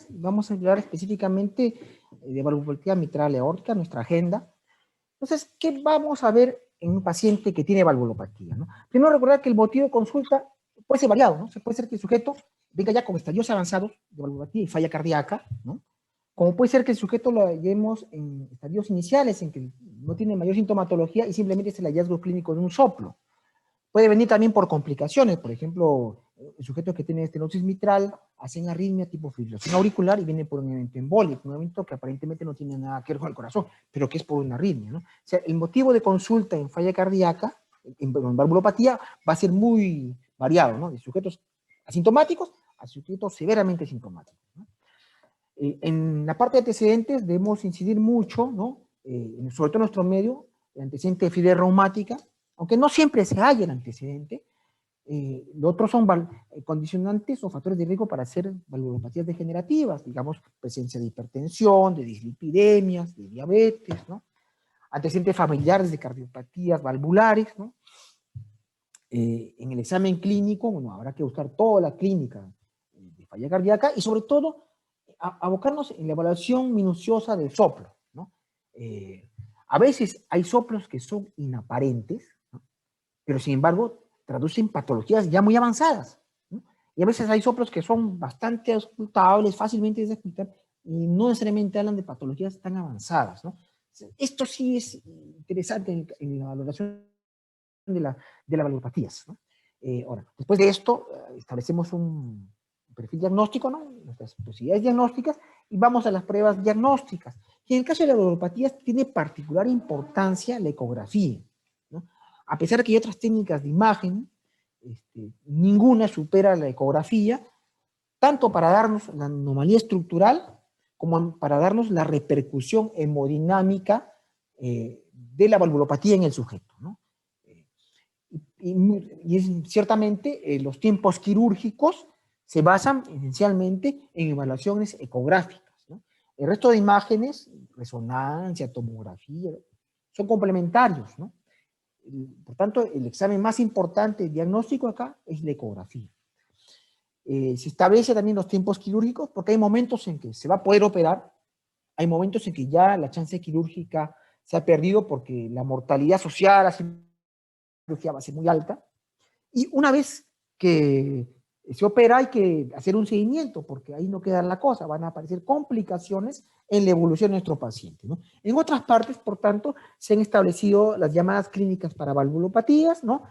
Vamos a hablar específicamente de valvulopatía mitral aórtica, nuestra agenda. Entonces, ¿qué vamos a ver en un paciente que tiene valvulopatía, ¿no? Primero, recordar que el motivo de consulta puede ser variado, ¿no? Puede ser que el sujeto venga ya con estadios avanzados de valvulopatía y falla cardíaca, ¿no? Como puede ser que el sujeto lo hallemos en estadios iniciales, en que no tiene mayor sintomatología y simplemente es el hallazgo clínico de un soplo. Puede venir también por complicaciones, por ejemplo, el sujeto que tiene estenosis mitral hacen arritmia tipo fibrilación auricular y viene por un evento embólico, un evento que aparentemente no tiene nada que ver con el corazón, pero que es por una arritmia, ¿no? O sea, el motivo de consulta en falla cardíaca, en valvulopatía, va a ser muy variado, ¿no? De sujetos asintomáticos a sujetos severamente sintomáticos, ¿no? En la parte de antecedentes debemos incidir mucho, ¿no? Sobre todo en nuestro medio, el antecedente de fibra reumática, aunque no siempre se halla el antecedente. Los otros son condicionantes o factores de riesgo para hacer valvulopatías degenerativas, digamos, presencia de hipertensión, de dislipidemias, de diabetes, ¿no? Antecedentes familiares de cardiopatías valvulares, ¿no? En el examen clínico, bueno, habrá que buscar toda la clínica de falla cardíaca y sobre todo abocarnos en la evaluación minuciosa del soplo, ¿no? A veces hay soplos que son inaparentes, ¿no? Pero sin embargo traducen patologías ya muy avanzadas, ¿no? Y a veces hay soplos que son bastante auscultables, fácilmente de escuchar, y no necesariamente hablan de patologías tan avanzadas, ¿no? Esto sí es interesante en la valoración de las valopatías, ¿no? Ahora, después de esto, establecemos un perfil diagnóstico, ¿no? Nuestras posibilidades diagnósticas, y vamos a las pruebas diagnósticas. Y en el caso de las valopatías tiene particular importancia la ecografía, ¿no? A pesar de que hay otras técnicas de imagen, ninguna supera la ecografía, tanto para darnos la anomalía estructural como para darnos la repercusión hemodinámica de la valvulopatía en el sujeto, ¿no? Ciertamente los tiempos quirúrgicos se basan esencialmente en evaluaciones ecográficas, ¿no? El resto de imágenes, resonancia, tomografía, son complementarios, ¿no? Por tanto, el examen más importante diagnóstico acá es la ecografía. Se establece también los tiempos quirúrgicos porque hay momentos en que se va a poder operar, hay momentos en que ya la chance quirúrgica se ha perdido porque la mortalidad asociada a la cirugía va a ser muy alta. Y una vez que se opera hay que hacer un seguimiento porque ahí no queda la cosa, van a aparecer complicaciones en la evolución de nuestro paciente, ¿no? En otras partes, por tanto, se han establecido las llamadas clínicas para valvulopatías, ¿no?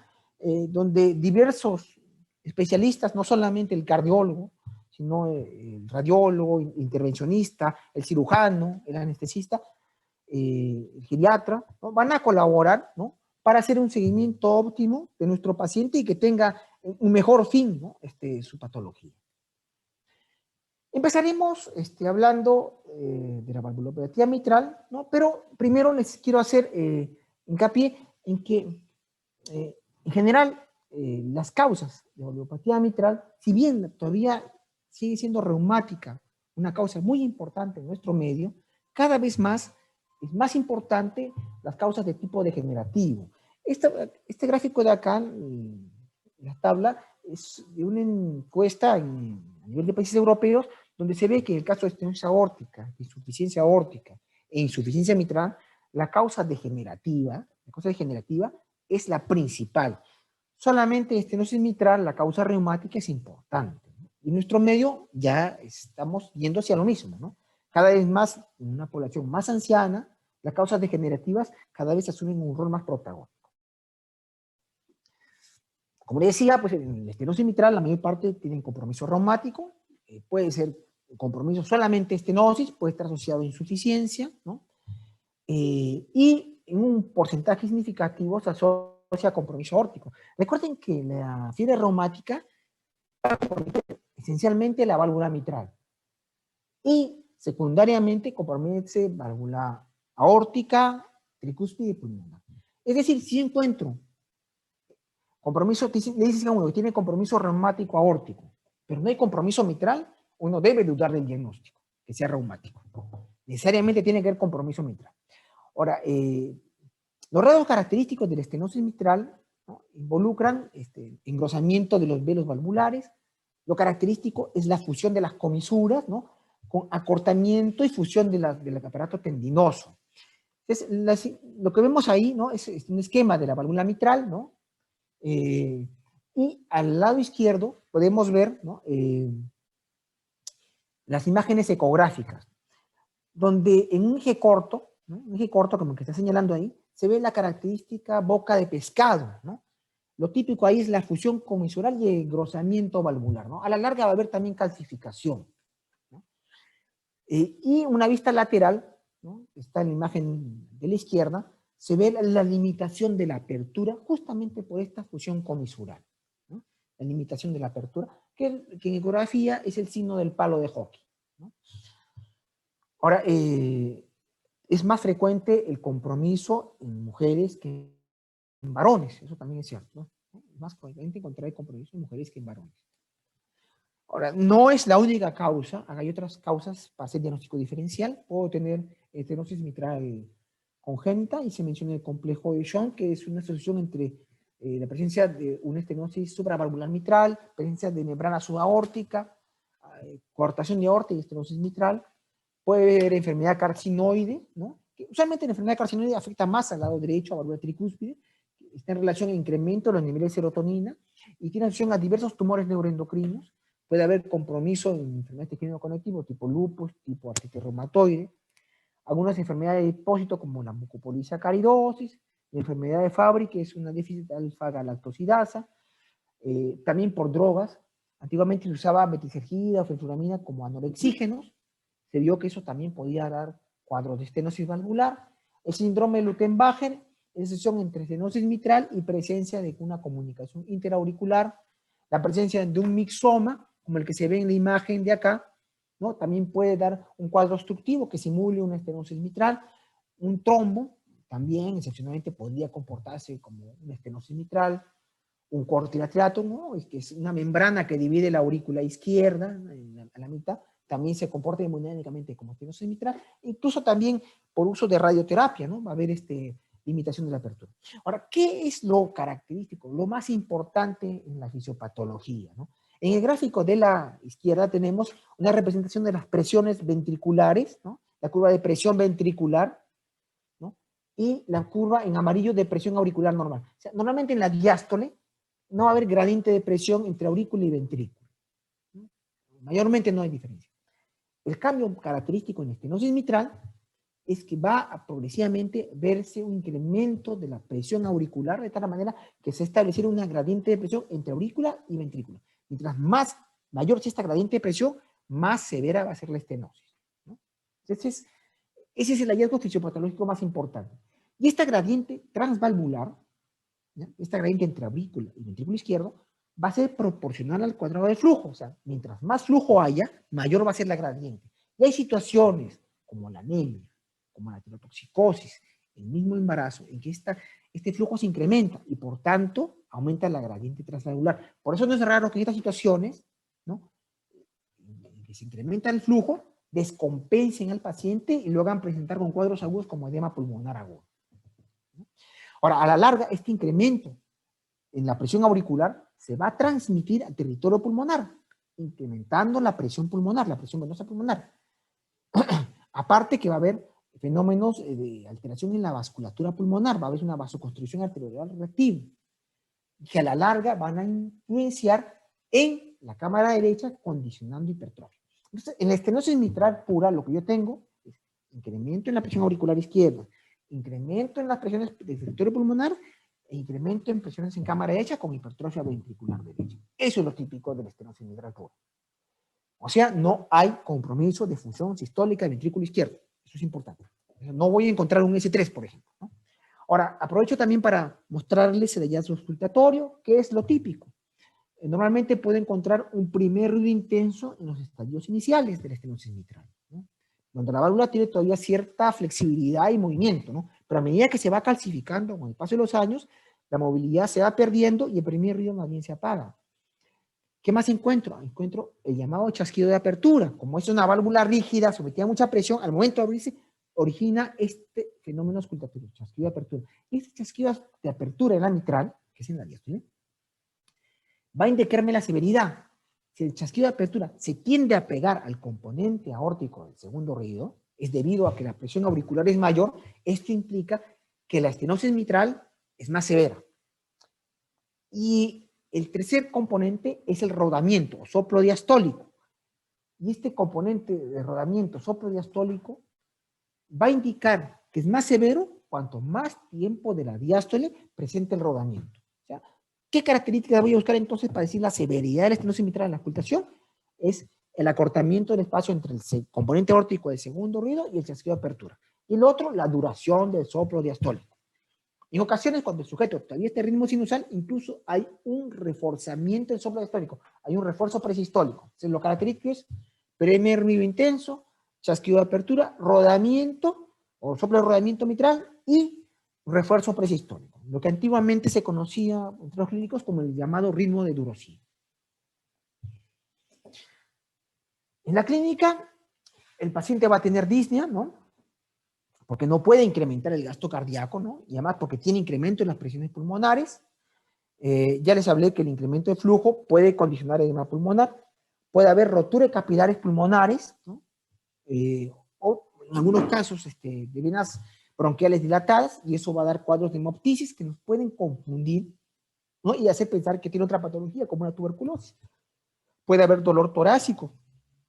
Donde diversos especialistas, no solamente el cardiólogo, sino el radiólogo, el intervencionista, el cirujano, el anestesista, el geriatra, ¿no? Van a colaborar, ¿no? Para hacer un seguimiento óptimo de nuestro paciente y que tenga un mejor fin, ¿no? Su patología. Empezaremos hablando de la valvulopatía mitral, ¿no? Pero primero les quiero hacer hincapié en que, en general, las causas de valvulopatía mitral, si bien todavía sigue siendo reumática, una causa muy importante en nuestro medio, cada vez más es más importante las causas de tipo degenerativo. Este gráfico de acá, la tabla, es de una encuesta a nivel de países europeos, donde se ve que en el caso de estenosis aórtica, insuficiencia aórtica e insuficiencia mitral, la causa degenerativa es la principal. Solamente estenosis mitral, la causa reumática es importante, ¿no? Y en nuestro medio ya estamos yendo hacia lo mismo, ¿no? Cada vez más, en una población más anciana, las causas degenerativas cada vez asumen un rol más protagónico. Como les decía, pues en la estenosis mitral la mayor parte tienen compromiso reumático, puede ser compromiso solamente estenosis, puede estar asociado a insuficiencia, ¿no? Y en un porcentaje significativo se asocia a compromiso aórtico. Recuerden que la fiebre reumática esencialmente la válvula mitral y secundariamente compromete válvula aórtica, tricúspide y pulmonar. Es decir, si encuentro compromiso, le dices a uno que tiene compromiso reumático aórtico, pero no hay compromiso mitral, uno debe dudar del diagnóstico, que sea reumático. Necesariamente tiene que haber compromiso mitral. Ahora, los rasgos característicos de la estenosis mitral, ¿no? Involucran engrosamiento de los velos valvulares, Lo característico es la fusión de las comisuras, ¿no? Con acortamiento y fusión del aparato tendinoso. Entonces, lo que vemos ahí, ¿no? Es un esquema de la válvula mitral, ¿no? Y al lado izquierdo podemos ver, ¿no? Las imágenes ecográficas, donde en un eje corto, ¿no? Un eje corto como el que está señalando ahí, se ve la característica boca de pescado, ¿no? Lo típico ahí es la fusión comisural y el engrosamiento valvular, ¿no? A la larga va a haber también calcificación, ¿no? Y una vista lateral, ¿no? Está en la imagen de la izquierda, se ve la limitación de la apertura justamente por esta fusión comisural, ¿no? La limitación de la apertura, que en ecografía es el signo del palo de hockey, ¿no? Ahora, es más frecuente el compromiso en mujeres que en varones, eso también es cierto, ¿no? Es más frecuente encontrar el compromiso en mujeres que en varones. Ahora, no es la única causa, hay otras causas para hacer diagnóstico diferencial. Puedo tener estenosis mitral congénita y se menciona el complejo de John, que es una asociación entre la presencia de una estenosis supravalvular mitral, presencia de membrana subaórtica, coartación de aorta y estenosis mitral. Puede haber enfermedad carcinoide, ¿no? Que usualmente la enfermedad carcinoide afecta más al lado derecho, a la válvula tricúspide, está en relación a incremento de los niveles de serotonina y tiene asociación a diversos tumores neuroendocrinos. Puede haber compromiso en enfermedades de tejido conectivo tipo lupus, tipo artritis reumatoide, algunas enfermedades de depósito como la mucopolisacaridosis, la enfermedad de Fabry, que es una déficit alfa-galactosidasa, también por drogas. Antiguamente se usaba metilsergida o fenfluramina como anorexígenos, se vio que eso también podía dar cuadros de estenosis valvular. El síndrome de Lutembacher es asociación entre estenosis mitral y presencia de una comunicación interauricular, la presencia de un mixoma, como el que se ve en la imagen de acá, ¿no? También puede dar un cuadro obstructivo que simule una estenosis mitral, un trombo, también excepcionalmente podría comportarse como una estenosis mitral, un cortilatriato, ¿no? Es que es una membrana que divide la aurícula izquierda a la mitad, también se comporta hemodinámicamente como estenosis mitral, incluso también por uso de radioterapia, ¿no? Va a haber limitación de la apertura. Ahora, ¿qué es lo característico, lo más importante en la fisiopatología, ¿no? En el gráfico de la izquierda tenemos una representación de las presiones ventriculares, ¿no? La curva de presión ventricular, ¿no? Y la curva en amarillo de presión auricular normal. O sea, normalmente en la diástole no va a haber gradiente de presión entre aurícula y ventrículo, ¿no? Mayormente no hay diferencia. El cambio característico en estenosis mitral es que va a progresivamente verse un incremento de la presión auricular de tal manera que se estableciera una gradiente de presión entre aurícula y ventrículo. Mientras mayor sea esta gradiente de presión, más severa va a ser la estenosis, ¿no? Entonces, ese es el hallazgo fisiopatológico más importante. Y esta gradiente transvalvular, ¿ya? Esta gradiente entre aurícula y ventrículo izquierdo, va a ser proporcional al cuadrado de flujo. O sea, mientras más flujo haya, mayor va a ser la gradiente. Y hay situaciones como la anemia, como la tirotoxicosis, el mismo embarazo, en que este flujo se incrementa y por tanto aumenta la gradiente transvalvular. Por eso no es raro que en estas situaciones, ¿no?, en que se incrementa el flujo, descompensen al paciente y lo hagan presentar con cuadros agudos como edema pulmonar agudo. Ahora, a la larga, este incremento en la presión auricular se va a transmitir al territorio pulmonar, incrementando la presión pulmonar, la presión venosa pulmonar. Aparte que va a haber fenómenos de alteración en la vasculatura pulmonar, va a haber una vasoconstricción arterial reactiva, que a la larga van a influenciar en la cámara derecha, condicionando hipertrofia. Entonces, en la estenosis mitral pura, lo que yo tengo es incremento en la presión auricular izquierda, incremento en las presiones del territorio pulmonar e incremento en presiones en cámara derecha con hipertrofia ventricular derecha. Eso es lo típico de la estenosis mitral pura. O sea, no hay compromiso de función sistólica del ventrículo izquierdo. Eso es importante. No voy a encontrar un S3, por ejemplo, ¿no? Ahora, aprovecho también para mostrarles el hallazgo auscultatorio, que es lo típico. Normalmente puede encontrar un primer ruido intenso en los estadios iniciales de la estenosis mitral, ¿no?, donde la válvula tiene todavía cierta flexibilidad y movimiento, ¿no? Pero a medida que se va calcificando con el paso de los años, la movilidad se va perdiendo y el primer ruido más bien se apaga. ¿Qué más encuentro? Encuentro el llamado chasquido de apertura. Como es una válvula rígida, sometida a mucha presión, al momento de abrirse, origina este fenómeno auscultatorio, chasquido de apertura. Este chasquido de apertura en la mitral, que es en la diástole, va a indicarme la severidad. Si el chasquido de apertura se tiende a pegar al componente aórtico del segundo oído, es debido a que la presión auricular es mayor, esto implica que la estenosis mitral es más severa. Y el tercer componente es el rodamiento o soplo diastólico. Y este componente de rodamiento, soplo diastólico, va a indicar que es más severo cuanto más tiempo de la diástole presente el rodamiento. O sea, ¿qué características voy a buscar entonces para decir la severidad de la estenosis mitral en la auscultación? Es el acortamiento del espacio entre el componente aórtico del segundo oído y el chasquido de apertura. Y el otro, la duración del soplo diastólico. En ocasiones, cuando el sujeto todavía está en ritmo sinusal, incluso hay un reforzamiento del soplo diastólico, hay un refuerzo presistólico. Entonces, lo característico es primer ruido intenso, chasquido de apertura, rodamiento o soplo de rodamiento mitral y refuerzo presistólico, lo que antiguamente se conocía entre los clínicos como el llamado ritmo de Durosio. En la clínica, el paciente va a tener disnea, ¿no? Porque no puede incrementar el gasto cardíaco, ¿no? Y además porque tiene incremento en las presiones pulmonares. Ya les hablé que el incremento de flujo puede condicionar edema pulmonar, puede haber rotura de capilares pulmonares, ¿no? O en algunos casos de venas bronquiales dilatadas, y eso va a dar cuadros de hemoptisis que nos pueden confundir, ¿no? Y hacer pensar que tiene otra patología como una tuberculosis. Puede haber dolor torácico,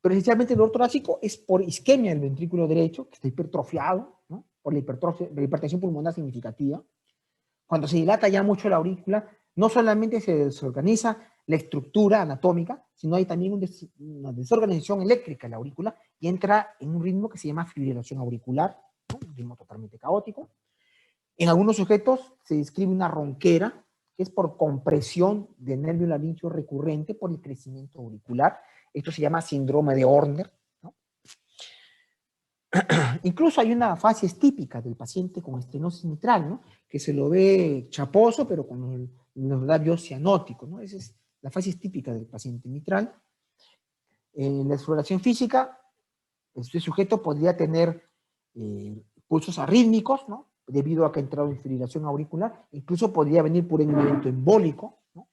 pero esencialmente el dolor torácico es por isquemia del ventrículo derecho, que está hipertrofiado, ¿no? Por la hipertensión pulmonar significativa. Cuando se dilata ya mucho la aurícula, no solamente se desorganiza la estructura anatómica, sino hay también una desorganización eléctrica en la aurícula y entra en un ritmo que se llama fibrilación auricular, ¿no? Un ritmo totalmente caótico. En algunos sujetos se describe una ronquera, que es por compresión del nervio laringio recurrente por el crecimiento auricular. Esto se llama síndrome de Horner, ¿no? Incluso hay una facies típica del paciente con estenosis mitral, ¿no? Que se lo ve chaposo, pero con los labios cianóticos, ¿no? Esa es la facies típica del paciente mitral. En la exploración física, este sujeto podría tener pulsos arrítmicos, ¿no? Debido a que ha entrado en fibrilación auricular, incluso podría venir por un evento embólico, ¿no?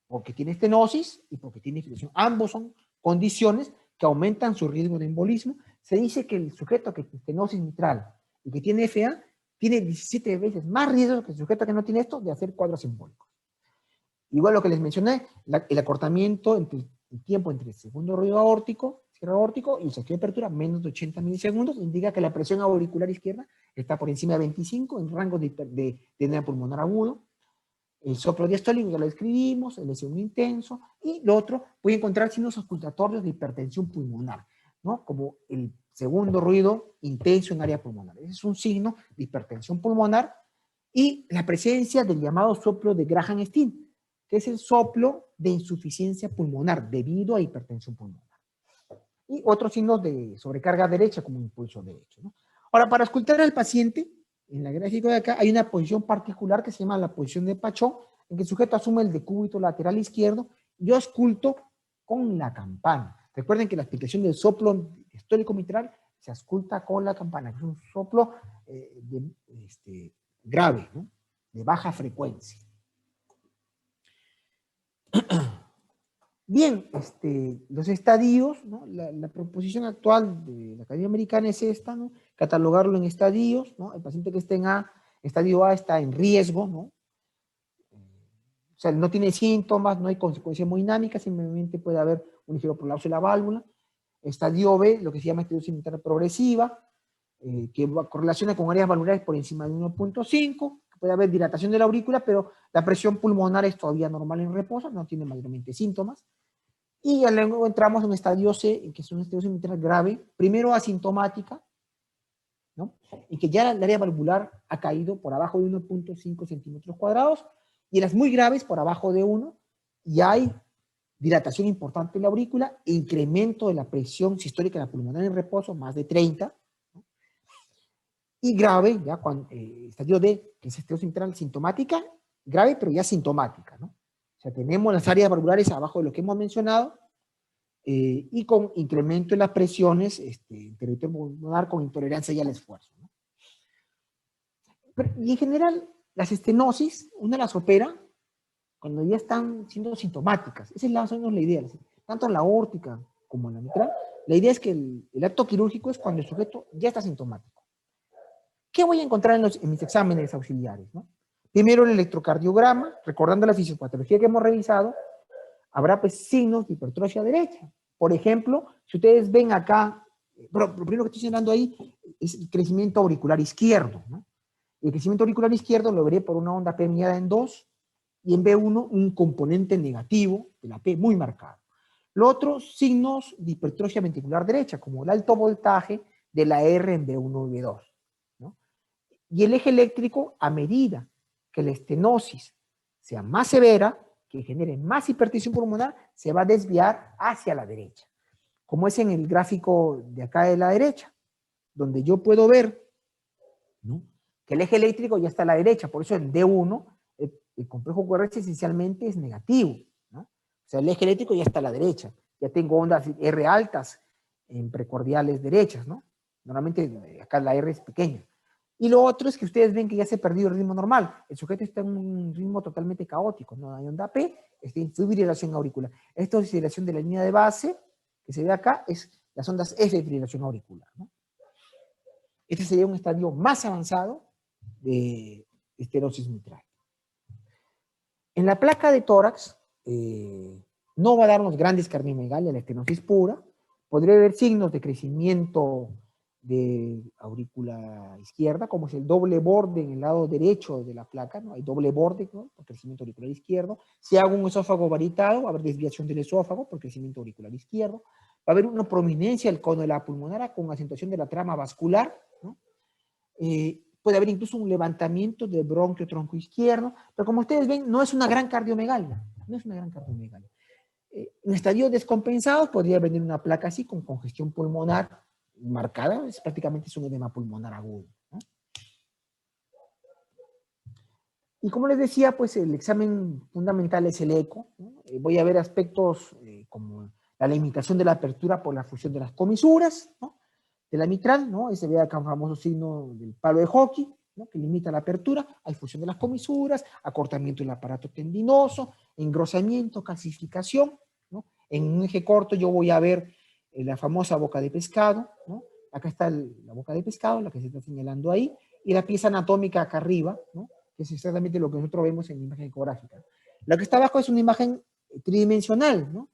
Porque tiene estenosis y porque tiene fibrilación. Ambos son condiciones que aumentan su riesgo de embolismo. Se dice que el sujeto que tiene estenosis mitral y que tiene FA tiene 17 veces más riesgo que el sujeto que no tiene esto de hacer cuadros embólicos. Igual lo que les mencioné, el acortamiento entre el tiempo entre el segundo ruido aórtico, cierre aórtico y el chasquido de apertura, menos de 80 milisegundos, indica que la presión auricular izquierda está por encima de 25 en rango de edema pulmonar agudo. El soplo diastólico ya lo describimos, el lesión intenso, y lo otro, puede encontrar signos auscultatorios de hipertensión pulmonar, ¿no? Como el segundo ruido intenso en área pulmonar. Ese es un signo de hipertensión pulmonar, y la presencia del llamado soplo de Graham-Steel, que es el soplo de insuficiencia pulmonar debido a hipertensión pulmonar. Y otros signos de sobrecarga derecha como impulso derecho, ¿no? Ahora, para auscultar al paciente, en la gráfica de acá hay una posición particular que se llama la posición de Pachón, en que el sujeto asume el decúbito lateral izquierdo y yo ausculto con la campana. Recuerden que la explicación del soplo diastólico mitral se ausculta con la campana, que es un soplo grave, ¿no? De baja frecuencia. Bien, los estadios, ¿no? La proposición actual de la Academia Americana es esta, ¿no? Catalogarlo en estadios, ¿no? El paciente que esté en estadio A está en riesgo, ¿no? O sea, no tiene síntomas, no hay consecuencia hemodinámica, simplemente puede haber un ligero prolapso de la válvula. Estadio B, lo que se llama estenosis mitral progresiva, que correlaciona con áreas valvulares por encima de 1.5, puede haber dilatación de la aurícula, pero la presión pulmonar es todavía normal en reposo, no tiene mayormente síntomas. Y luego entramos en estadio C, que es una estenosis mitral grave, primero asintomática, ¿no? Y que ya el área valvular ha caído por abajo de 1.5 centímetros cuadrados, y en las muy graves por abajo de 1, y hay dilatación importante de la aurícula, incremento de la presión sistólica de la pulmonar en reposo, más de 30, ¿no? Y grave, ya cuando, estadio D, que es estenosis mitral sintomática, grave, pero ya sintomática, ¿no? O sea, tenemos las áreas valvulares abajo de lo que hemos mencionado, y con incremento en las presiones en territorio pulmonar con intolerancia y al esfuerzo, ¿no? Y en general, las estenosis, uno las opera cuando ya están siendo sintomáticas. Esa es más o menos la idea. Tanto la aórtica como la mitral, la idea es que el acto quirúrgico es cuando el sujeto ya está sintomático. ¿Qué voy a encontrar en mis exámenes auxiliares, ¿no? Primero el electrocardiograma, recordando la fisiopatología que hemos revisado, habrá pues signos de hipertrofia derecha. Por ejemplo, si ustedes ven acá, lo primero que estoy señalando ahí es el crecimiento auricular izquierdo, ¿no? El crecimiento auricular izquierdo lo veré por una onda P mediada en 2 y en B1 un componente negativo de la P muy marcado. Los otros signos de hipertrofia ventricular derecha, como el alto voltaje de la R en B1 y B2, ¿no? Y el eje eléctrico, a medida que la estenosis sea más severa, que genere más hipertensión pulmonar, se va a desviar hacia la derecha. Como es en el gráfico de acá de la derecha, donde yo puedo ver, ¿no?, que el eje eléctrico ya está a la derecha, por eso el D1, el complejo QRS esencialmente es negativo, ¿no? O sea, el eje eléctrico ya está a la derecha, ya tengo ondas R altas en precordiales derechas, ¿no? Normalmente acá la R es pequeña. Y lo otro es que ustedes ven que ya se ha perdido el ritmo normal. El sujeto está en un ritmo totalmente caótico. No hay onda P, está en fibrilación auricular. Esta fibrilación de la línea de base que se ve acá es las ondas F de fibrilación auricular, ¿no? Este sería un estadio más avanzado de estenosis mitral. En la placa de tórax no va a darnos grandes cardiomegalia, la estenosis pura. Podría haber signos de crecimiento de aurícula izquierda, como es el doble borde en el lado derecho de la placa, ¿no? Hay doble borde, ¿no?, por crecimiento auricular izquierdo. Si hago un esófago varitado, va a haber desviación del esófago por crecimiento auricular izquierdo. Va a haber una prominencia del cono de la pulmonar con acentuación de la trama vascular, ¿no? Puede haber incluso un levantamiento del bronquio tronco izquierdo, pero como ustedes ven, no es una gran cardiomegalia, no es una gran cardiomegalia. En estadios descompensados podría venir una placa así con congestión pulmonar marcada, prácticamente es un edema pulmonar agudo, ¿no? Y como les decía, pues el examen fundamental es el eco, ¿no? Voy a ver aspectos como la limitación de la apertura por la fusión de las comisuras, ¿no?, de la mitral, ¿no? Ese ve acá un famoso signo del palo de hockey, ¿no?, que limita la apertura. Hay fusión de las comisuras, acortamiento del aparato tendinoso, engrosamiento, calcificación, ¿no? En un eje corto yo voy a ver la famosa boca de pescado, ¿no? Acá está la boca de pescado, la que se está señalando ahí, y la pieza anatómica acá arriba, ¿no?, que es exactamente lo que nosotros vemos en la imagen ecográfica. La que está abajo es una imagen tridimensional, ¿no?,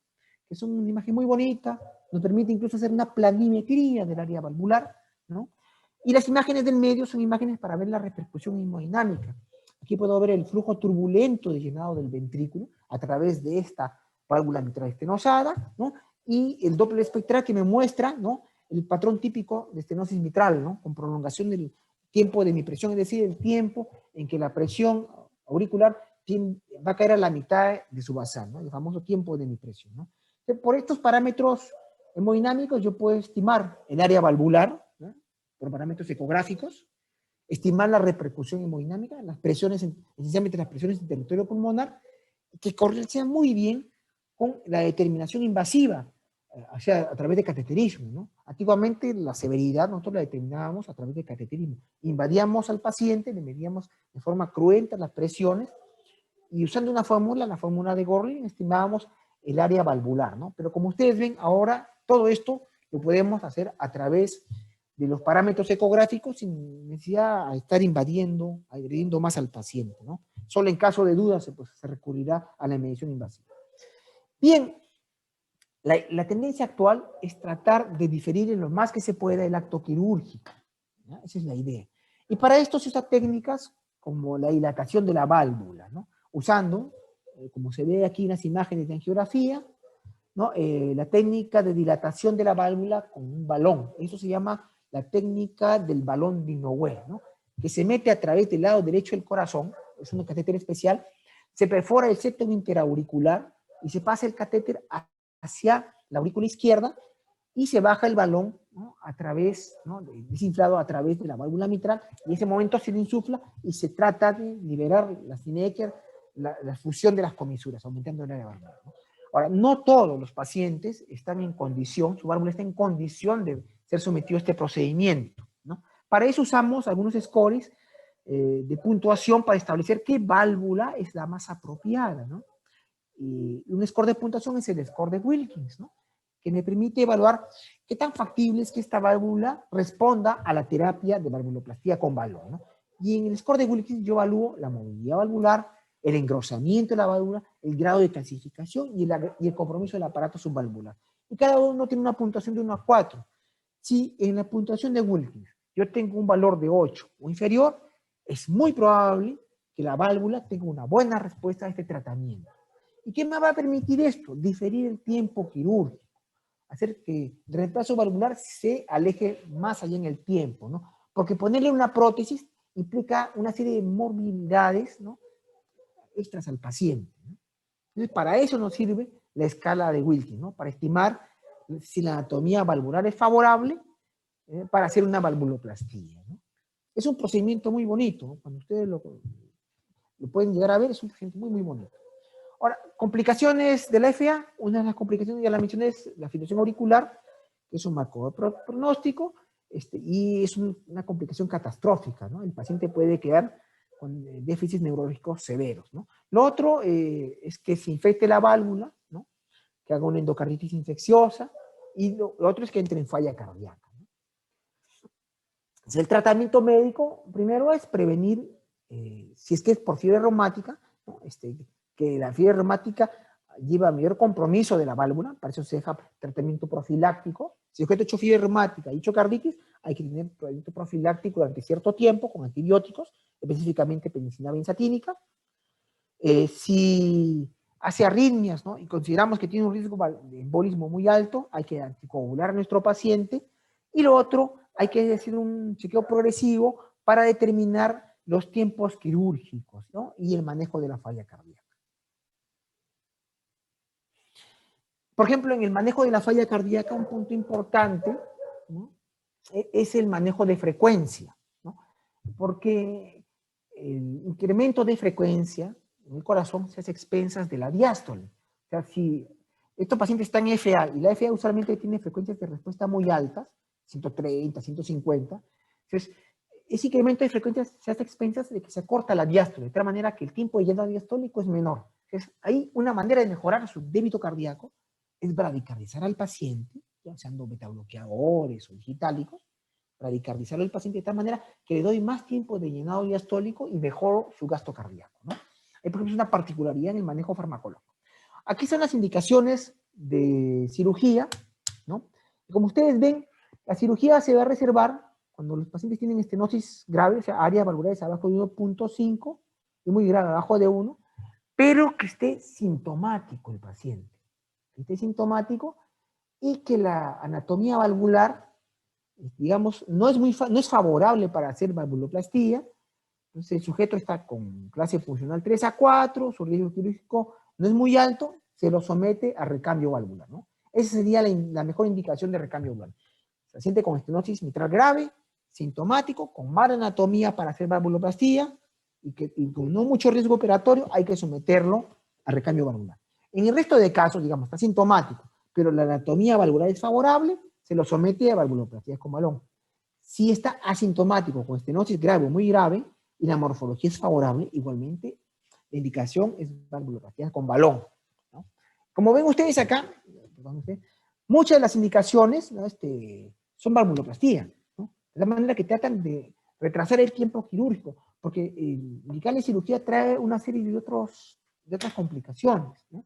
que es una imagen muy bonita, nos permite incluso hacer una planimetría del área valvular, ¿no? Y las imágenes del medio son imágenes para ver la repercusión hemodinámica. Aquí puedo ver el flujo turbulento de llenado del ventrículo a través de esta válvula mitral estenosada, ¿no? Y el Doppler espectral que me muestra, ¿no?, el patrón típico de estenosis mitral, ¿no?, con prolongación del tiempo de mi presión, es decir, el tiempo en que la presión auricular va a caer a la mitad de su basal, ¿no?, el famoso tiempo de mi presión, ¿no? Por estos parámetros hemodinámicos yo puedo estimar el área valvular, ¿no?, por parámetros ecográficos, estimar la repercusión hemodinámica, las presiones, esencialmente las presiones en territorio pulmonar, que correlacionan muy bien con la determinación invasiva, o sea, a través de cateterismo, ¿no? Antiguamente la severidad nosotros la determinábamos a través de cateterismo. Invadíamos al paciente, le medíamos de forma cruenta las presiones, y usando una fórmula, la fórmula de Gorlin, estimábamos el área valvular, ¿no? Pero como ustedes ven, ahora todo esto lo podemos hacer a través de los parámetros ecográficos sin necesidad de estar invadiendo, agrediendo más al paciente, ¿no? Solo en caso de dudas se recurrirá a la medición invasiva. Bien, la tendencia actual es tratar de diferir en lo más que se pueda el acto quirúrgico, ¿no? Esa es la idea. Y para esto se usan técnicas como la dilatación de la válvula, ¿no?, usando, como se ve aquí en las imágenes de angiografía, ¿no?, la técnica de dilatación de la válvula con un balón. Eso se llama la técnica del balón de Inouye, ¿no?, que se mete a través del lado derecho del corazón, es un catéter especial, se perfora el septum interauricular y se pasa el catéter hacia la aurícula izquierda y se baja el balón, ¿no?, a través, ¿no?, desinflado a través de la válvula mitral, y en ese momento se le insufla y se trata de liberar la Snecker, la fusión de las comisuras, aumentando el área valvular, ¿no? Ahora, no todos los pacientes están en condición, su válvula está en condición de ser sometido a este procedimiento, ¿no? Para eso usamos algunos scores de puntuación para establecer qué válvula es la más apropiada, ¿no? Y un score de puntuación es el score de Wilkins, ¿no? Que me permite evaluar qué tan factible es que esta válvula responda a la terapia de valvuloplastía con balón, ¿no? Y en el score de Wilkins yo evalúo la movilidad valvular, el engrosamiento de la válvula, el grado de calcificación y el compromiso del aparato subvalvular. Y cada uno tiene una puntuación de 1 a 4. Si en la puntuación de Wilkins yo tengo un valor de 8 o inferior, es muy probable que la válvula tenga una buena respuesta a este tratamiento. ¿Y qué me va a permitir esto? Diferir el tiempo quirúrgico, hacer que el reemplazo valvular se aleje más allá en el tiempo, ¿no? Porque ponerle una prótesis implica una serie de morbilidades, ¿no?, extras al paciente, ¿no? Entonces, para eso nos sirve la escala de Wilkins, ¿no? Para estimar si la anatomía valvular es favorable para hacer una valvuloplastía, ¿no? Es un procedimiento muy bonito, ¿no? Cuando ustedes lo pueden llegar a ver, es un procedimiento muy, muy bonito. Ahora, complicaciones de la FA, una de las complicaciones ya la mencioné es la fibrilación auricular, que es un marcador pronóstico, y es una complicación catastrófica, ¿no? El paciente puede quedar con déficits neurológicos severos, ¿no? Lo otro es que se infecte la válvula, ¿no?, que haga una endocarditis infecciosa, y lo otro es que entre en falla cardíaca, ¿no? Entonces, el tratamiento médico, primero es prevenir, si es que es por fiebre reumática, ¿no?, que la fiebre reumática lleva mayor compromiso de la válvula, para eso se deja tratamiento profiláctico. Si el sujeto ha hecho fiebre reumática y hecho carditis, hay que tener tratamiento profiláctico durante cierto tiempo con antibióticos, específicamente penicilina benzatínica. Si hace arritmias, ¿no?, y consideramos que tiene un riesgo de embolismo muy alto, hay que anticoagular a nuestro paciente. Y lo otro, hay que hacer un chequeo progresivo para determinar los tiempos quirúrgicos, ¿no?, y el manejo de la falla cardíaca. Por ejemplo, en el manejo de la falla cardíaca, un punto importante, ¿no?, es el manejo de frecuencia, ¿no?, porque el incremento de frecuencia en el corazón se hace a expensas de la diástole. O sea, si estos pacientes están en FA, y la FA usualmente tiene frecuencias de respuesta muy altas, 130, 150, entonces ese incremento de frecuencias se hace a expensas de que se acorta la diástole, de tal manera que el tiempo de llenado diastólico es menor. Entonces, hay una manera de mejorar su débito cardíaco, es bradicardizar al paciente, ya usando betabloqueadores o digitálicos, bradicardizarlo al paciente de tal manera que le doy más tiempo de llenado diastólico y mejoro su gasto cardíaco, ¿no? Por ejemplo, es una particularidad en el manejo farmacológico. Aquí están las indicaciones de cirugía, ¿no? Y como ustedes ven, la cirugía se va a reservar cuando los pacientes tienen estenosis grave, o sea, áreas valvulares abajo de 1.5 y muy grave abajo de 1, pero que esté sintomático el paciente, que esté sintomático y que la anatomía valvular, digamos, no es favorable para hacer valvuloplastía. Entonces el sujeto está con clase funcional 3 a 4, su riesgo quirúrgico no es muy alto, se lo somete a recambio valvular, ¿no? Esa sería la mejor indicación de recambio valvular. Paciente con estenosis mitral grave, sintomático, con mala anatomía para hacer valvuloplastía y con no mucho riesgo operatorio, hay que someterlo a recambio valvular. En el resto de casos, digamos, está sintomático, pero la anatomía valvular es favorable, se lo somete a valvuloplastía con balón. Si está asintomático con estenosis grave o muy grave y la morfología es favorable, igualmente la indicación es valvuloplastía con balón, ¿no? Como ven ustedes acá, muchas de las indicaciones, ¿no?, son valvuloplastía, ¿no? De la manera que tratan de retrasar el tiempo quirúrgico, porque indicar la cirugía trae una serie de otras complicaciones, ¿no?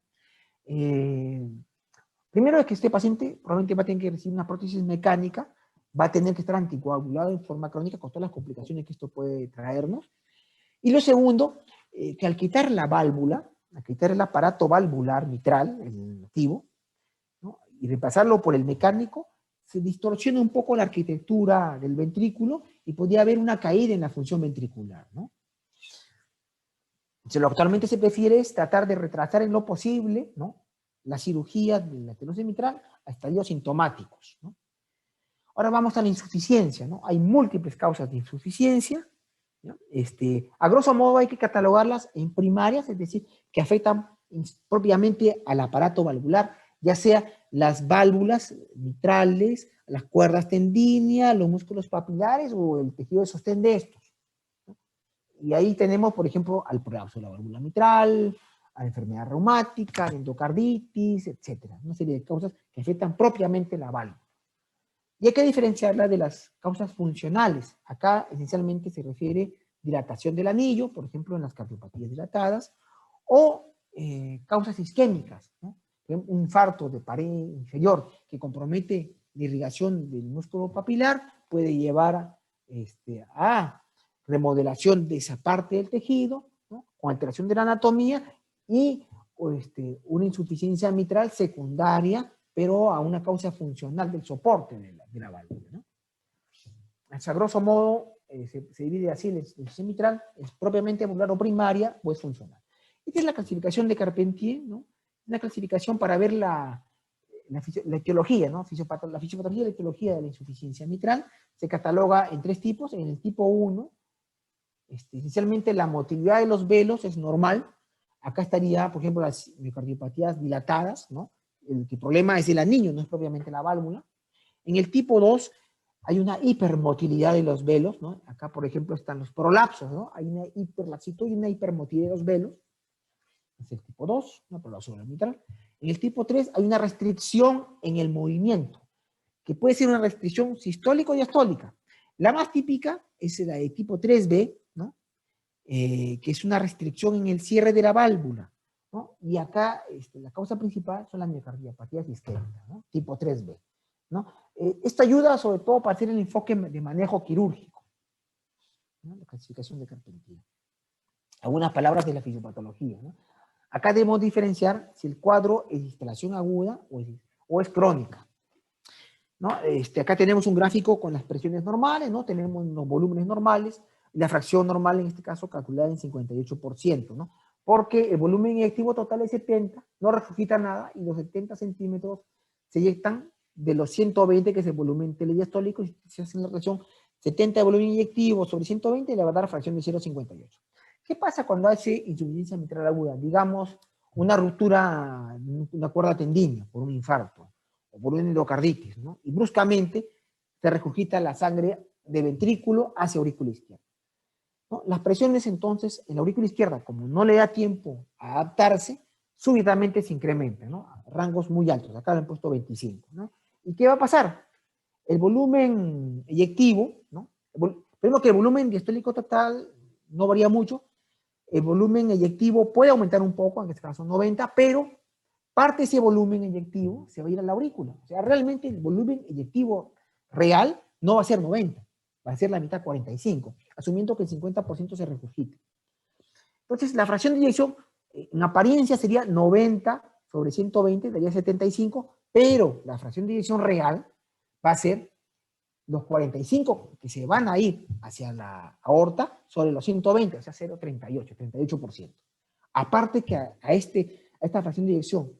Primero es que este paciente probablemente va a tener que recibir una prótesis mecánica, va a tener que estar anticoagulado en forma crónica con todas las complicaciones que esto puede traernos. Y lo segundo, que al quitar la válvula, al quitar el aparato valvular mitral, el nativo, ¿no?, y reemplazarlo por el mecánico, se distorsiona un poco la arquitectura del ventrículo y podría haber una caída en la función ventricular, ¿no? Entonces, lo que actualmente se prefiere es tratar de retrasar en lo posible, ¿no?, la cirugía de la estenosis mitral a estadios sintomáticos, ¿no? Ahora vamos a la insuficiencia, ¿no? Hay múltiples causas de insuficiencia, ¿no? A grosso modo hay que catalogarlas en primarias, es decir, que afectan propiamente al aparato valvular, ya sea las válvulas mitrales, las cuerdas tendíneas, los músculos papilares o el tejido de sostén de estos, ¿no? Y ahí tenemos, por ejemplo, al prolapso de la válvula mitral, a la enfermedad reumática, a la endocarditis, etcétera. Una serie de causas que afectan propiamente la válvula. Y hay que diferenciarla de las causas funcionales. Acá esencialmente se refiere dilatación del anillo, por ejemplo, en las cardiopatías dilatadas, o causas isquémicas, ¿no? Un infarto de pared inferior que compromete la irrigación del músculo papilar puede llevar a remodelación de esa parte del tejido, ¿no? Con alteración de la anatomía y una insuficiencia mitral secundaria, pero a una causa funcional del soporte de la válvula, ¿no? A grosso modo, se divide así la insuficiencia mitral, es propiamente valvular o primaria o es funcional. Esta es la clasificación de Carpentier, ¿no? Una clasificación para ver la etiología, ¿no? La fisiopatología y la etiología de la insuficiencia mitral se cataloga en 3 tipos. En el tipo 1, esencialmente la motilidad de los velos es normal. Acá estaría, por ejemplo, las miocardiopatías dilatadas, ¿no? El problema es el anillo, no es propiamente la válvula. En el tipo 2 hay una hipermotilidad de los velos, ¿no? Acá, por ejemplo, están los prolapsos, ¿no? Hay una hiperlaxitud y una hipermotilidad de los velos. Es el tipo 2, ¿no? Prolapso de la mitral. En el tipo 3 hay una restricción en el movimiento, que puede ser una restricción sistólica o diastólica. La más típica es la de tipo 3B, ¿no? Que es una restricción en el cierre de la válvula, ¿no? Y acá la causa principal son las miocardiopatías isquémicas, ¿no? Tipo 3B, ¿no? Esto ayuda sobre todo para hacer el enfoque de manejo quirúrgico, ¿no? La clasificación de Carpentier. Algunas palabras de la fisiopatología, ¿no? Acá debemos diferenciar si el cuadro es de instalación aguda o es crónica, ¿no? Acá tenemos un gráfico con las presiones normales, ¿no? Tenemos los volúmenes normales, y la fracción normal en este caso calculada en 58%, ¿no? Porque el volumen inyectivo total es 70, no regurgita nada, y los 70 centímetros se inyectan de los 120, que es el volumen telediastólico, y se hace la relación 70 de volumen inyectivo sobre 120, le va a dar fracción de 0,58. ¿Qué pasa cuando hace insuficiencia mitral aguda? Digamos, una ruptura, una cuerda tendínea por un infarto, o por una endocarditis, ¿no? Y bruscamente se regurgita la sangre de ventrículo hacia aurícula izquierda, ¿no? Las presiones entonces en la aurícula izquierda, como no le da tiempo a adaptarse, súbitamente se incrementan, ¿no? A rangos muy altos, acá le han puesto 25, ¿no? ¿Y qué va a pasar? El volumen eyectivo, ¿no? Primero que el volumen diastólico total no varía mucho, el volumen eyectivo puede aumentar un poco, en este caso 90, pero parte de ese volumen eyectivo se va a ir a la aurícula. O sea, realmente el volumen eyectivo real no va a ser 90, va a ser la mitad, 45, asumiendo que el 50% se regurgite. Entonces, la fracción de eyección en apariencia sería 90 sobre 120, daría 75, pero la fracción de eyección real va a ser los 45 que se van a ir hacia la aorta sobre los 120, o sea, 0,38, 38%. Aparte que a esta fracción de eyección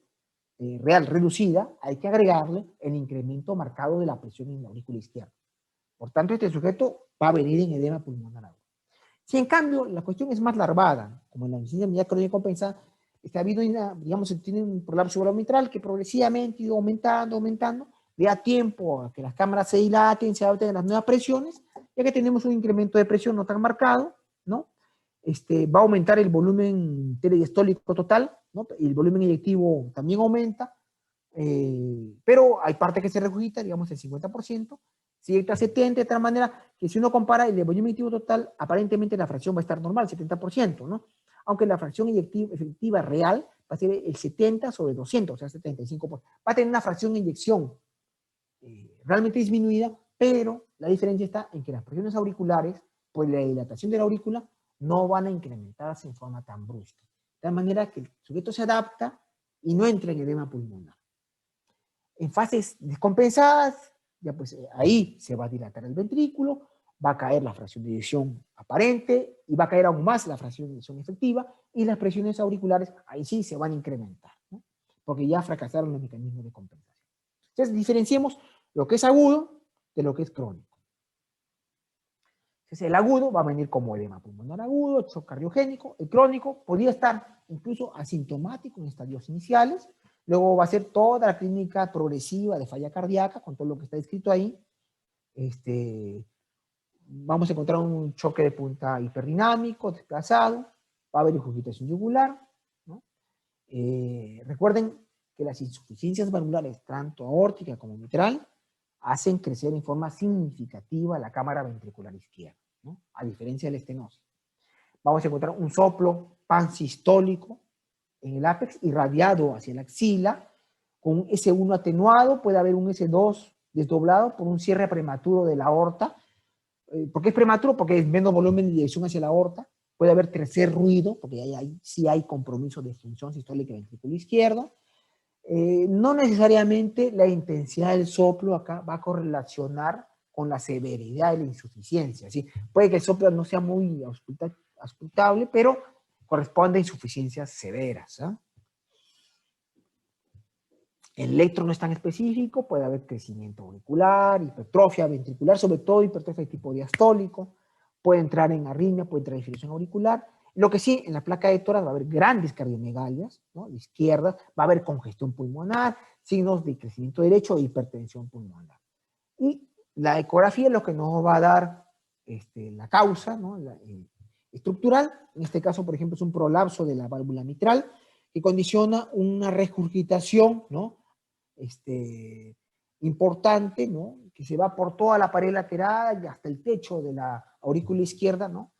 real reducida, hay que agregarle el incremento marcado de la presión en la aurícula izquierda. Por tanto, este sujeto va a venir en edema pulmonar agudo. Si en cambio la cuestión es más larvada, como en la insuficiencia mitral crónica compensada, ha habido tiene un prolapso mitral que progresivamente ha ido aumentando, le da tiempo a que las cámaras se dilaten, se adapten a las nuevas presiones, ya que tenemos un incremento de presión no tan marcado, ¿no? Va a aumentar el volumen telediastólico total, ¿no? Y el volumen eyectivo también aumenta, pero hay parte que se regurgita, digamos el 50%, se inyecta 70, de tal manera que si uno compara el volumen eyectivo total, aparentemente la fracción va a estar normal, 70%, ¿no? Aunque la fracción efectiva real va a ser el 70 sobre 200, o sea, 75%. Va a tener una fracción de inyección realmente disminuida, pero la diferencia está en que las presiones auriculares, por la dilatación de la aurícula, no van a incrementarse en forma tan brusca. De tal manera que el sujeto se adapta y no entra en edema pulmonar. En fases descompensadas, ya pues ahí se va a dilatar el ventrículo, va a caer la fracción de eyección aparente y va a caer aún más la fracción de eyección efectiva, y las presiones auriculares ahí sí se van a incrementar, ¿no? Porque ya fracasaron los mecanismos de compensación. Entonces diferenciemos lo que es agudo de lo que es crónico. Entonces el agudo va a venir como edema pulmonar agudo, shock cardiogénico. El crónico podría estar incluso asintomático en estadios iniciales. Luego va a ser toda la clínica progresiva de falla cardíaca, con todo lo que está escrito ahí. vamos a encontrar un choque de punta hiperdinámico, desplazado, va a haber ingurgitación yugular, ¿no? Recuerden que las insuficiencias valvulares, tanto aórtica como mitral, hacen crecer en forma significativa la cámara ventricular izquierda, ¿no? A diferencia de la estenosis. Vamos a encontrar un soplo pansistólico en el ápex irradiado hacia la axila, con un S1 atenuado, puede haber un S2 desdoblado por un cierre prematuro de la aorta. ¿Por qué es prematuro? Porque es menos volumen de dirección hacia la aorta. Puede haber tercer ruido, porque sí hay compromiso de función sistólica ventrículo izquierdo. No necesariamente la intensidad del soplo acá va a correlacionar con la severidad de la insuficiencia, ¿sí? Puede que el soplo no sea muy auscultable, pero corresponde a insuficiencias severas, ¿eh? El electro no es tan específico, puede haber crecimiento auricular, hipertrofia ventricular, sobre todo hipertrofia de tipo diastólico, puede entrar en arritmia, puede entrar en disfunción auricular. Lo que sí, en la placa de tórax va a haber grandes cardiomegalias, ¿no? De izquierda, va a haber congestión pulmonar, signos de crecimiento derecho e hipertensión pulmonar. Y la ecografía es lo que nos va a dar la causa, ¿no? Estructural, en este caso, por ejemplo, es un prolapso de la válvula mitral que condiciona una regurgitación, ¿no? Importante, ¿no? Que se va por toda la pared lateral y hasta el techo de la aurícula izquierda, ¿no?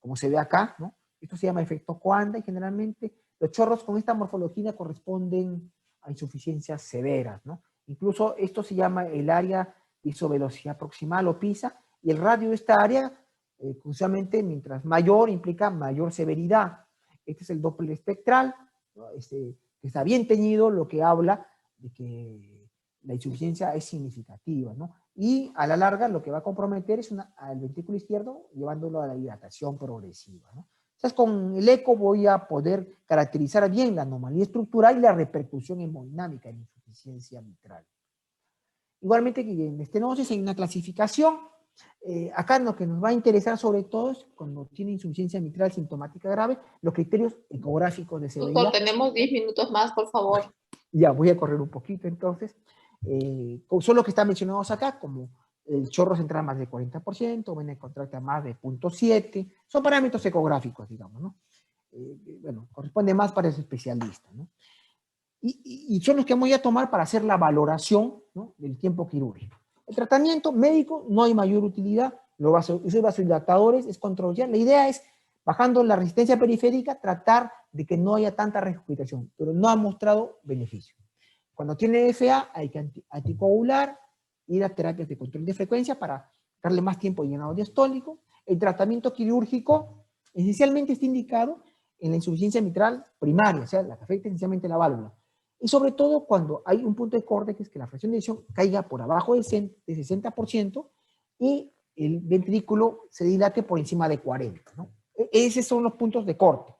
Como se ve acá, ¿no? Esto se llama efecto Coanda y generalmente los chorros con esta morfología corresponden a insuficiencias severas, ¿no? Incluso esto se llama el área de isovelocidad proximal o PISA, y el radio de esta área, curiosamente, mientras mayor, implica mayor severidad. Este es el Doppler espectral, ¿no? Que está bien teñido, lo que habla de que la insuficiencia es significativa, ¿no? Y a la larga lo que va a comprometer es al ventrículo izquierdo, llevándolo a la dilatación progresiva, ¿no? Entonces, con el eco voy a poder caracterizar bien la anomalía estructural y la repercusión hemodinámica en la insuficiencia mitral. Igualmente que en estenosis hay una clasificación. Acá lo que nos va a interesar sobre todo es cuando tiene insuficiencia mitral sintomática grave, los criterios ecográficos de severidad. Tenemos 10 minutos más, por favor. Ya, voy a correr un poquito entonces. Son los que están mencionados acá, como el chorro central más de 40%, vena contracta más de 0.7, son parámetros ecográficos, digamos, ¿no? Bueno, corresponde más para ese especialista, ¿no? Y son los que vamos a tomar para hacer la valoración, ¿no? Del tiempo quirúrgico. El tratamiento médico no hay mayor utilidad, esos vasodilatadores es controlable. La idea es, bajando la resistencia periférica, tratar de que no haya tanta regurgitación, pero no ha mostrado beneficio. Cuando tiene FA hay que anticoagular, ir a terapias de control de frecuencia para darle más tiempo de llenado diastólico. El tratamiento quirúrgico esencialmente está indicado en la insuficiencia mitral primaria, o sea, la que afecta esencialmente la válvula. Y sobre todo cuando hay un punto de corte, que es que la fracción de eyección caiga por abajo de 60% y el ventrículo se dilate por encima de 40%, ¿no? Esos son los puntos de corte.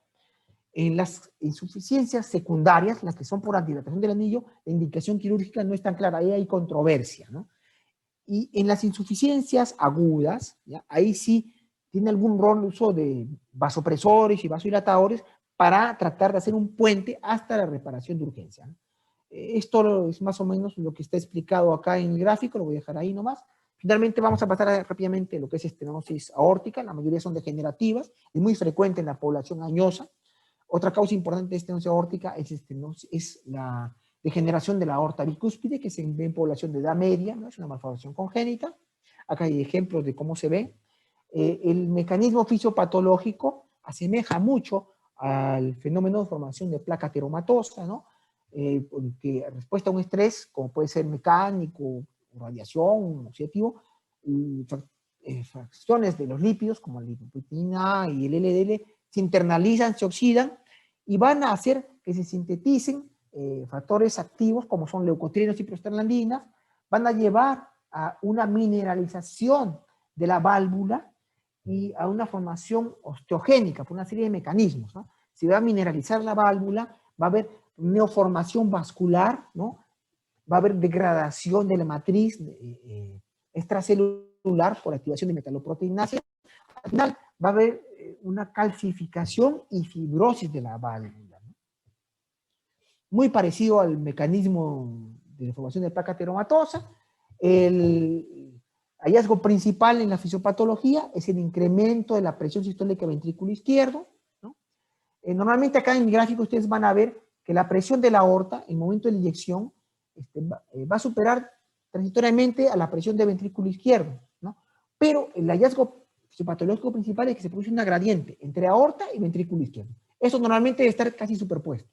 En las insuficiencias secundarias, las que son por antidilatación del anillo, la indicación quirúrgica no es tan clara, ahí hay controversia, ¿no? Y en las insuficiencias agudas, ¿ya? Ahí sí tiene algún rol el uso de vasopresores y vasodilatadores para tratar de hacer un puente hasta la reparación de urgencia, ¿no? Esto es más o menos lo que está explicado acá en el gráfico, lo voy a dejar ahí nomás. Finalmente vamos a pasar rápidamente a lo que es estenosis aórtica, la mayoría son degenerativas, es muy frecuente en la población añosa. Otra causa importante de estenosis aórtica es la degeneración de la aorta bicúspide, que se ve en población de edad media, ¿no? Es una malformación congénita. Acá hay ejemplos de cómo se ve. El mecanismo fisiopatológico asemeja mucho al fenómeno de formación de placa ateromatosa, ¿no? Que respuesta a un estrés, como puede ser mecánico, radiación, oxidativo, fracciones de los lípidos, como la lipoproteína y el LDL, se internalizan, se oxidan y van a hacer que se sinteticen factores activos como son leucotrienos y prostaglandinas, van a llevar a una mineralización de la válvula y a una formación osteogénica por una serie de mecanismos, ¿no? Se va a mineralizar la válvula, va a haber neoformación vascular, ¿no? Va a haber degradación de la matriz extracelular por activación de metaloproteinasa. Al final va a haber una calcificación y fibrosis de la válvula, ¿no? Muy parecido al mecanismo de formación de placa ateromatosa. hallazgo principal en la fisiopatología es el incremento de la presión sistólica del ventrículo izquierdo, ¿no? Normalmente acá en mi gráfico ustedes van a ver que la presión de la aorta, en el momento de la inyección, va a superar transitoriamente a la presión del ventrículo izquierdo, ¿no? Pero el hallazgo fisiopatológico principal es que se produce una gradiente entre aorta y ventrículo izquierdo. Eso normalmente debe estar casi superpuesto.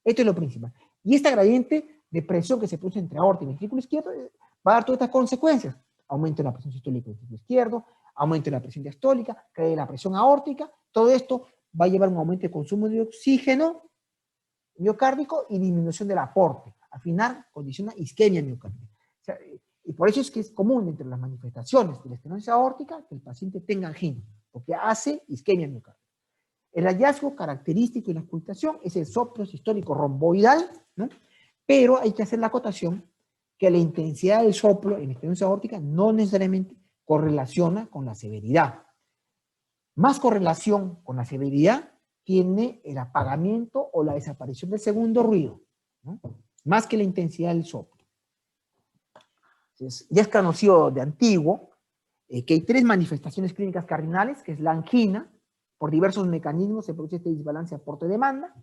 Esto es lo principal. Y esta gradiente de presión que se produce entre aorta y ventrículo izquierdo va a dar todas estas consecuencias. Aumento de la presión sistólica del ventrículo izquierdo, aumento de la presión diastólica, cae de la presión aórtica. Todo esto va a llevar un aumento de consumo de oxígeno miocárdico y disminución del aporte. Al final, condiciona isquemia miocárdica. O sea, y por eso es que es común entre las manifestaciones de la estenosis aórtica que el paciente tenga angina, porque hace isquemia miocárdica. El hallazgo característico y la ocultación es el soplo sistólico romboidal, ¿no? Pero hay que hacer la acotación que la intensidad del soplo en estenosis aórtica no necesariamente correlaciona con la severidad. Más correlación con la severidad tiene el apagamiento o la desaparición del segundo ruido, ¿no? Más que la intensidad del soplo. Entonces, ya es conocido de antiguo que hay 3 manifestaciones clínicas cardinales, que es la angina, por diversos mecanismos se produce este desbalance aporte-demanda,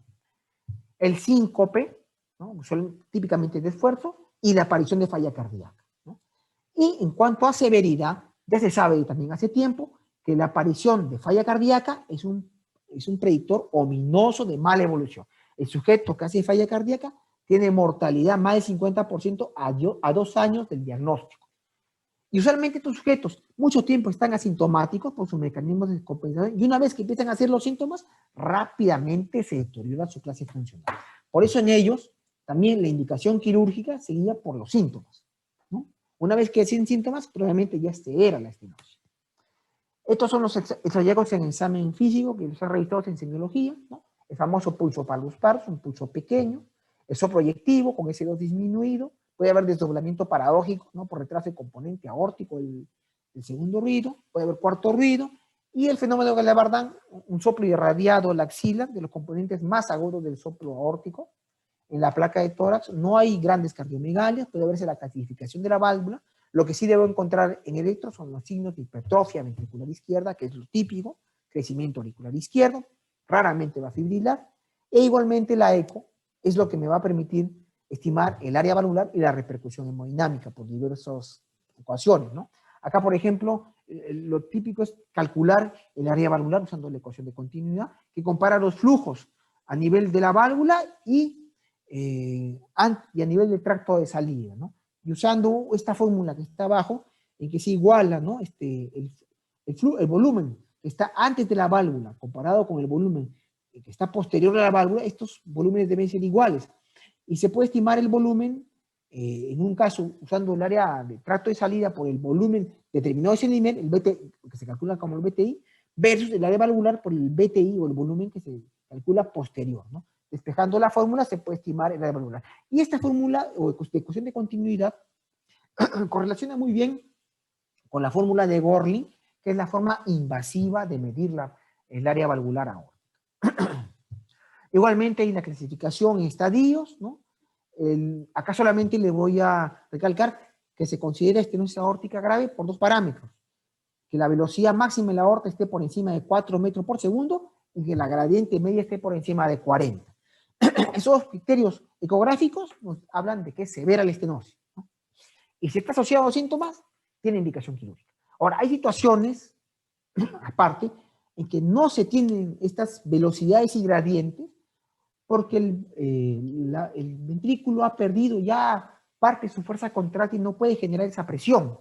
el síncope, ¿no? Típicamente de esfuerzo, y la aparición de falla cardíaca, ¿no? Y en cuanto a severidad, ya se sabe también hace tiempo que la aparición de falla cardíaca es un predictor ominoso de mala evolución. El sujeto que hace falla cardíaca tiene mortalidad más del 50% a 2 años del diagnóstico. Y usualmente estos sujetos mucho tiempo están asintomáticos por sus mecanismos de compensación y una vez que empiezan a hacer los síntomas, rápidamente se deteriora su clase funcional. Por eso en ellos también la indicación quirúrgica se guía por los síntomas, ¿no? Una vez que hacen síntomas, probablemente ya se era la estenosis. Estos son los hallazgos en examen físico que los han revisado en semiología, ¿no? El famoso pulso palus pars, un pulso pequeño, el soproyectivo con S2 disminuido, puede haber desdoblamiento paradójico, ¿no? Por retraso de componente aórtico, el segundo ruido, puede haber cuarto ruido, y el fenómeno de Galabardán, un soplo irradiado a la axila, de los componentes más agudos del soplo aórtico. En la placa de tórax no hay grandes cardiomegalias, puede verse la calcificación de la válvula. Lo que sí debo encontrar en electro son los signos de hipertrofia ventricular izquierda, que es lo típico, crecimiento auricular izquierdo, raramente va a fibrilar, e igualmente la eco es lo que me va a permitir estimar el área valvular y la repercusión hemodinámica por diversas ecuaciones, ¿no? Acá, por ejemplo, lo típico es calcular el área valvular usando la ecuación de continuidad, que compara los flujos a nivel de la válvula y a nivel del tracto de salida, ¿no? Y usando esta fórmula que está abajo, en que se iguala, ¿no? El volumen que está antes de la válvula comparado con el volumen que está posterior a la válvula, estos volúmenes deben ser iguales. Y se puede estimar el volumen, en un caso, usando el área de tracto de salida por el volumen determinado de ese nivel, el BTI, que se calcula como el BTI, versus el área valvular por el BTI o el volumen que se calcula posterior, ¿no? Despejando la fórmula se puede estimar el área valvular. Y esta fórmula, o ecuación de continuidad, correlaciona muy bien con la fórmula de Gorlin, que es la forma invasiva de medir el área valvular aórtica. Igualmente hay una clasificación en estadios, ¿no? Acá solamente le voy a recalcar que se considera estenosis aórtica grave por 2 parámetros: que la velocidad máxima en la aorta esté por encima de 4 metros por segundo y que la gradiente media esté por encima de 40. Esos criterios ecográficos nos hablan de que es severa la estenosis, ¿no? Y si está asociado a síntomas, tiene indicación quirúrgica. Ahora, hay situaciones, aparte, en que no se tienen estas velocidades y gradientes porque el ventrículo ha perdido ya parte de su fuerza contráctil y no puede generar esa presión.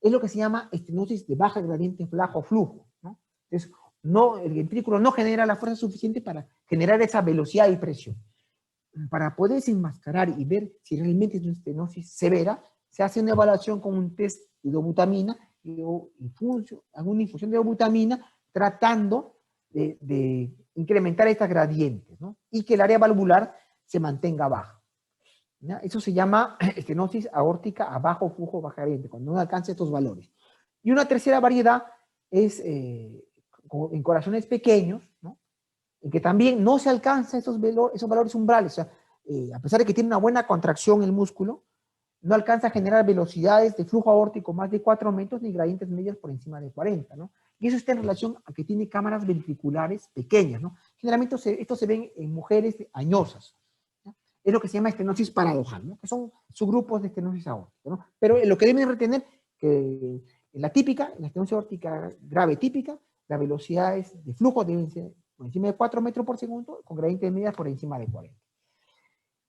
Es lo que se llama estenosis de baja gradiente flujo, ¿no? Entonces, el ventrículo no genera la fuerza suficiente para generar esa velocidad y presión. Para poder desenmascarar y ver si realmente es una estenosis severa, se hace una evaluación con un test de idobutamina, alguna infusión de idobutamina, tratando de incrementar estas gradientes, ¿no? Y que el área valvular se mantenga baja, ¿ya? Eso se llama estenosis aórtica a bajo flujo, baja gradiente, cuando no alcanza estos valores. Y una tercera variedad es en corazones pequeños, ¿no? En que también no se alcanza esos valores umbrales. O sea, a pesar de que tiene una buena contracción el músculo, no alcanza a generar velocidades de flujo aórtico más de 4 metros ni gradientes medias por encima de 40, ¿no? Y eso está en relación a que tiene cámaras ventriculares pequeñas, ¿no? Generalmente esto se ven en mujeres añosas, ¿no? Es lo que se llama estenosis paradojal, ¿no? Que son subgrupos de estenosis aórtica, ¿no? Pero lo que deben retener, que en la típica, en la estenosis aórtica grave típica, las velocidades de flujo deben ser por encima de 4 metros por segundo, con gradientes medias por encima de 40.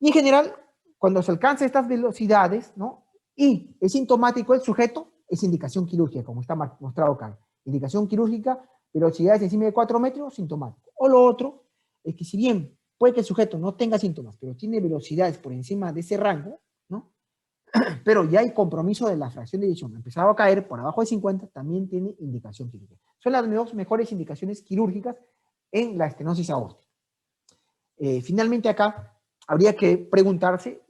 Y en general, cuando se alcanzan estas velocidades, ¿no? Y es sintomático el sujeto, es indicación quirúrgica, como está mostrado acá. Indicación quirúrgica, velocidades encima de 4 metros, sintomático. O lo otro es que si bien puede que el sujeto no tenga síntomas, pero tiene velocidades por encima de ese rango, ¿no? Pero ya hay compromiso de la fracción de eyección, empezado a caer por abajo de 50, también tiene indicación quirúrgica. Son las dos mejores indicaciones quirúrgicas en la estenosis aórtica. Finalmente acá habría que preguntarse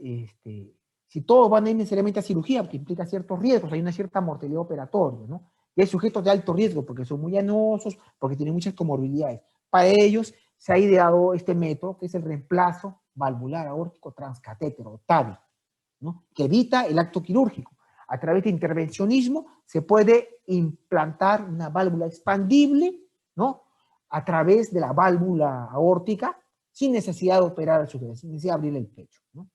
si todos van a ir necesariamente a cirugía, porque implica ciertos riesgos, hay una cierta mortalidad operatoria, ¿no? Y hay sujetos de alto riesgo porque son muy anosos, porque tienen muchas comorbilidades. Para ellos se ha ideado este método, que es el reemplazo valvular aórtico transcatétero, TAVI, ¿no? Que evita el acto quirúrgico. A través de intervencionismo se puede implantar una válvula expandible, ¿no? A través de la válvula aórtica, sin necesidad de operar al sujeto, sin necesidad de abrir el pecho, ¿no?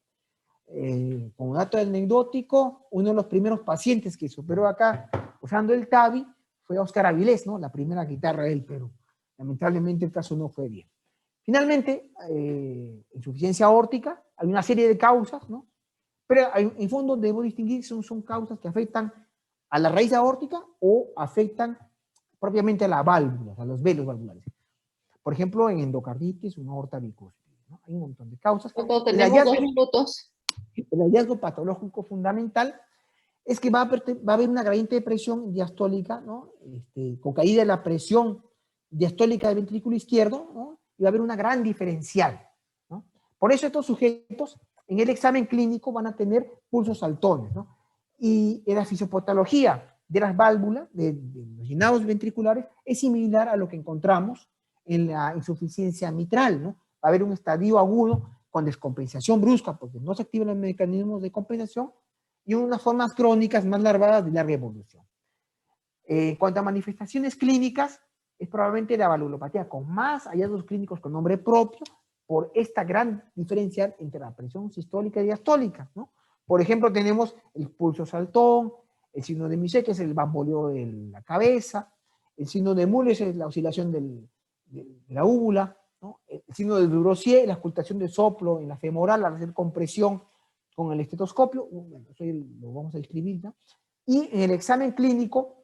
Como dato anecdótico, uno de los primeros pacientes que se operó acá usando el TAVI fue Óscar Avilés, ¿no? La primera guitarra del Perú. Lamentablemente el caso no fue bien. Finalmente, insuficiencia aórtica, hay una serie de causas, ¿no? Pero en fondo debo distinguir, son causas que afectan a la raíz aórtica o afectan propiamente a la válvula, a los velos valvulares. Por ejemplo, en endocarditis, una aorta bicúspide, ¿no? Hay un montón de causas. Doctor, tenemos 2 minutos. El hallazgo patológico fundamental es que va a haber una gradiente de presión diastólica, ¿no? Con caída de la presión diastólica del ventrículo izquierdo, ¿no? Y va a haber una gran diferencial, ¿no? Por eso estos sujetos en el examen clínico van a tener pulsos saltones, ¿no? Y la fisiopatología de las válvulas, de los llenados ventriculares, es similar a lo que encontramos en la insuficiencia mitral, ¿no? Va a haber un estadio agudo con descompensación brusca, porque no se activan los mecanismos de compensación, y unas formas crónicas más larvadas de larga evolución. En cuanto a manifestaciones clínicas, es probablemente la valvulopatía con más hallazgos clínicos con nombre propio por esta gran diferencia entre la presión sistólica y diastólica, ¿no? Por ejemplo, tenemos el pulso saltón, el signo de Miche, que es el bamboleo de la cabeza, el signo de Muller es la oscilación de la úvula, ¿no? El signo de Durossier, la auscultación de soplo en la femoral al hacer compresión con el estetoscopio, bueno, eso lo vamos a escribir, ¿no? Y en el examen clínico,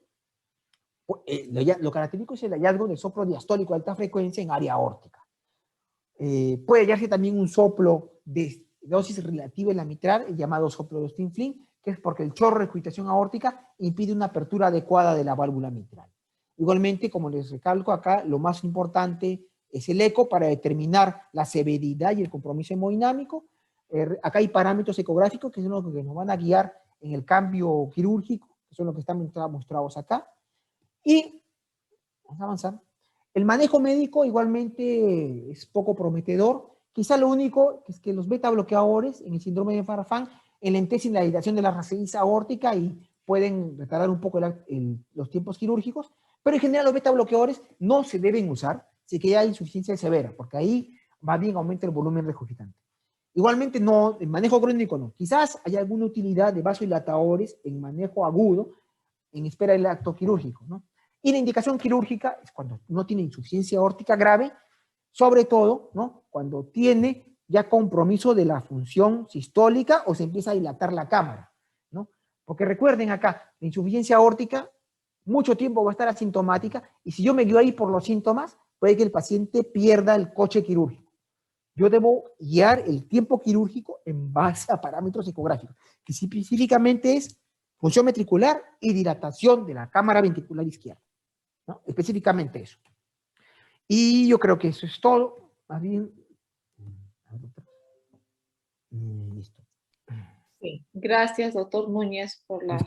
lo característico es el hallazgo del soplo diastólico de alta frecuencia en área aórtica. Puede hallarse también un soplo de dosis relativa en la mitral, el llamado soplo de Stinflin, que es porque el chorro de excitación aórtica impide una apertura adecuada de la válvula mitral. Igualmente, como les recalco acá, lo más importante es el eco para determinar la severidad y el compromiso hemodinámico. Acá hay parámetros ecográficos que son los que nos van a guiar en el cambio quirúrgico, que son los que están mostrados acá. Y vamos a avanzar. El manejo médico igualmente es poco prometedor. Quizá lo único es que los beta bloqueadores en el síndrome de Farfán enlentecen la dilatación de la raíz aórtica y pueden retardar un poco los tiempos quirúrgicos, pero en general los beta bloqueadores no se deben usar si que hay insuficiencia severa, porque ahí va bien aumenta el volumen regurgitante. Igualmente no, en manejo crónico no. Quizás haya alguna utilidad de vasodilatadores en manejo agudo en espera del acto quirúrgico, ¿no? Y la indicación quirúrgica es cuando no tiene insuficiencia aórtica grave, sobre todo, ¿no? Cuando tiene ya compromiso de la función sistólica o se empieza a dilatar la cámara, ¿no? Porque recuerden acá, la insuficiencia aórtica mucho tiempo va a estar asintomática y si yo me guío ahí por los síntomas, puede que el paciente pierda el coche quirúrgico. Yo debo guiar el tiempo quirúrgico en base a parámetros ecográficos, que específicamente es función ventricular y dilatación de la cámara ventricular izquierda, ¿no? Específicamente eso. Y yo creo que eso es todo. Más bien, listo. Sí. Gracias, doctor Núñez, por la